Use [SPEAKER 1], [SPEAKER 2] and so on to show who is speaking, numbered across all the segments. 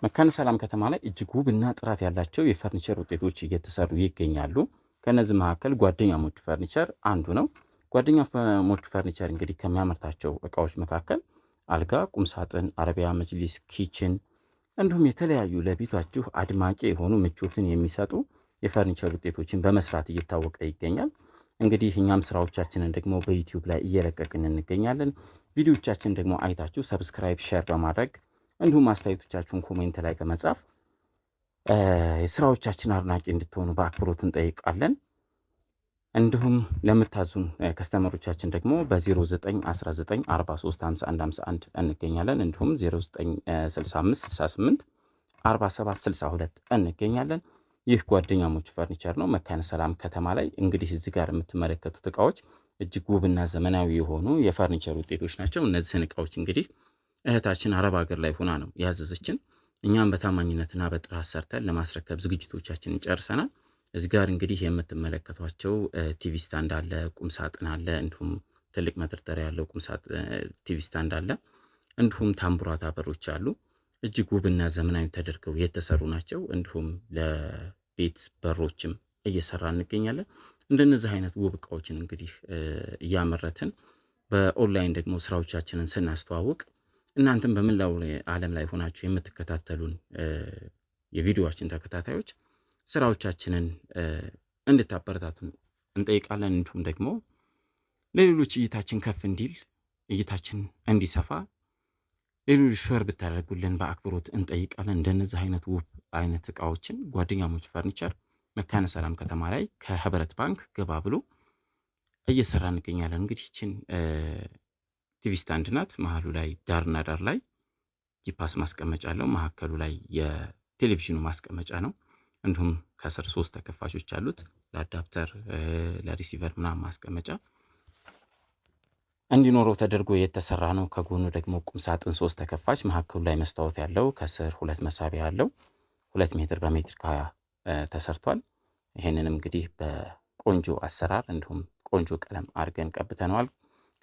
[SPEAKER 1] መካነ ሰላም ከተማ ላይ እጅግ ውብና ጥራት ያላቸው የፈርኒቸር ውጤቶች እየተሰሩ ይገኛሉ። ከነዚህ መካከል ጓደኛሞች ፈርኒቸር አንዱ ነው። ጓደኛሞች ፈርኒቸር እንግዲህ ከሚያመርታቸው እቃዎች መካከል አልጋ፣ ቁምሳጥን፣ አረቢያ መጅሊስ፣ ኪችን እንዲሁም የተለያዩ ለቤታችሁ አድማቂ የሆኑ ምቾትን የሚሰጡ የፈርኒቸር ውጤቶችን በመስራት እየታወቀ ይገኛል። እንግዲህ እኛም ስራዎቻችንን ደግሞ በዩቲዩብ ላይ እየለቀቅን እንገኛለን። ቪዲዮዎቻችን ደግሞ አይታችሁ ሰብስክራይብ፣ ሼር በማድረግ እንዲሁም አስተያየቶቻችሁን ኮሜንት ላይ በመጻፍ የስራዎቻችን አድናቂ እንድትሆኑ በአክብሮት እንጠይቃለን። እንዲሁም ለምታዙን ከስተመሮቻችን ደግሞ በ0919435151 እንገኛለን። እንዲሁም 0965684762 እንገኛለን። ይህ ጓደኛሞች ፈርኒቸር ነው፣ መካነ ሰላም ከተማ ላይ። እንግዲህ እዚህ ጋር የምትመለከቱት እቃዎች እጅግ ውብና ዘመናዊ የሆኑ የፈርኒቸር ውጤቶች ናቸው። እነዚህን እቃዎች እንግዲህ እህታችን አረብ ሀገር ላይ ሆና ነው ያዘዘችን። እኛም በታማኝነትና በጥራት ሰርተን ለማስረከብ ዝግጅቶቻችንን ጨርሰናል። እዚህ ጋር እንግዲህ የምትመለከቷቸው ቲቪ ስታንድ አለ፣ ቁም ሳጥን አለ፣ እንዲሁም ትልቅ መደርደሪያ ያለው ቲቪ ስታንድ አለ። እንዲሁም ታምቡራታ በሮች አሉ። እጅግ ውብና ዘመናዊ ተደርገው የተሰሩ ናቸው። እንዲሁም ለቤት በሮችም እየሰራ እንገኛለን። እንደነዚህ አይነት ውብ እቃዎችን እንግዲህ እያመረትን በኦንላይን ደግሞ ስራዎቻችንን ስናስተዋውቅ እናንተም በመላው ዓለም ላይ ሆናችሁ የምትከታተሉን የቪዲዮአችን ተከታታዮች ስራዎቻችንን እንድታበረታቱን እንጠይቃለን። እንዲሁም ደግሞ ለሌሎች እይታችን ከፍ እንዲል እይታችን እንዲሰፋ ሌሎች ሼር ብታደርጉልን በአክብሮት እንጠይቃለን። እንደነዚህ አይነት ውብ አይነት እቃዎችን ጓደኛሞች ፈርኒቸር መካነ ሰላም ከተማ ላይ ከህብረት ባንክ ገባ ብሎ እየሰራ እንገኛለን። እንግዲህ ይህችን ቲቪ ስታንድ ናት። መሀሉ ላይ ዳርና ዳር ላይ ጂፓስ ማስቀመጫ አለው። መካከሉ ላይ የቴሌቪዥኑ ማስቀመጫ ነው። እንዲሁም ከስር 3 ተከፋቾች አሉት፣ ለአዳፕተር ለሪሲቨር ምናምን ማስቀመጫ እንዲኖረው ተደርጎ የተሰራ ነው። ከጎኑ ደግሞ ቁም ሳጥን 3 ተከፋች፣ መካከሉ ላይ መስታወት ያለው፣ ከስር 2 መሳቢያ ያለው 2 ሜትር በሜትር ከ20 ተሰርቷል። ይሄንንም እንግዲህ በቆንጆ አሰራር እንዲሁም ቆንጆ ቀለም አድርገን ቀብተነዋል።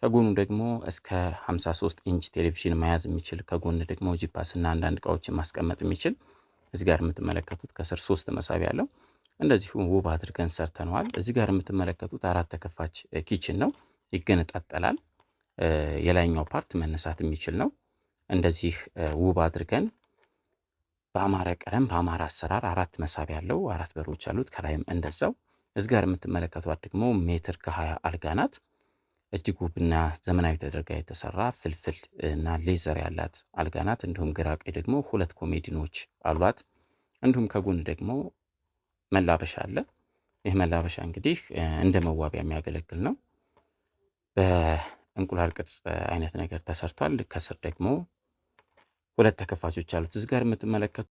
[SPEAKER 1] ከጎኑ ደግሞ እስከ 53 ኢንች ቴሌቪዥን መያዝ የሚችል፣ ከጎን ደግሞ ጂፓስ እና አንዳንድ እቃዎችን ማስቀመጥ የሚችል እዚህ ጋር የምትመለከቱት ከስር 3 መሳቢያ ያለው እንደዚሁ ውብ አድርገን ሰርተነዋል። እዚህ ጋር የምትመለከቱት 4 ተከፋች ኪችን ነው። ይገነጣጠላል። የላይኛው ፓርት መነሳት የሚችል ነው። እንደዚህ ውብ አድርገን በአማረ ቀለም በአማረ አሰራር 4 መሳቢያ ያለው 4 በሮች አሉት። ከላይም እንደዛው። እዚህ ጋር የምትመለከቷት ደግሞ ሜትር ከ20 አልጋ ናት። እጅግ ውብና ዘመናዊ ተደርጋ የተሰራ ፍልፍል እና ሌዘር ያላት አልጋ ናት። እንዲሁም ግራ ቀኝ ደግሞ 2 ኮሜዲኖች አሏት። እንዲሁም ከጎን ደግሞ መላበሻ አለ። ይህ መላበሻ እንግዲህ እንደ መዋቢያ የሚያገለግል ነው። በእንቁላል ቅርጽ አይነት ነገር ተሰርቷል። ከስር ደግሞ 2 ተከፋቾች አሉት። እዚህ ጋር የምትመለከቱ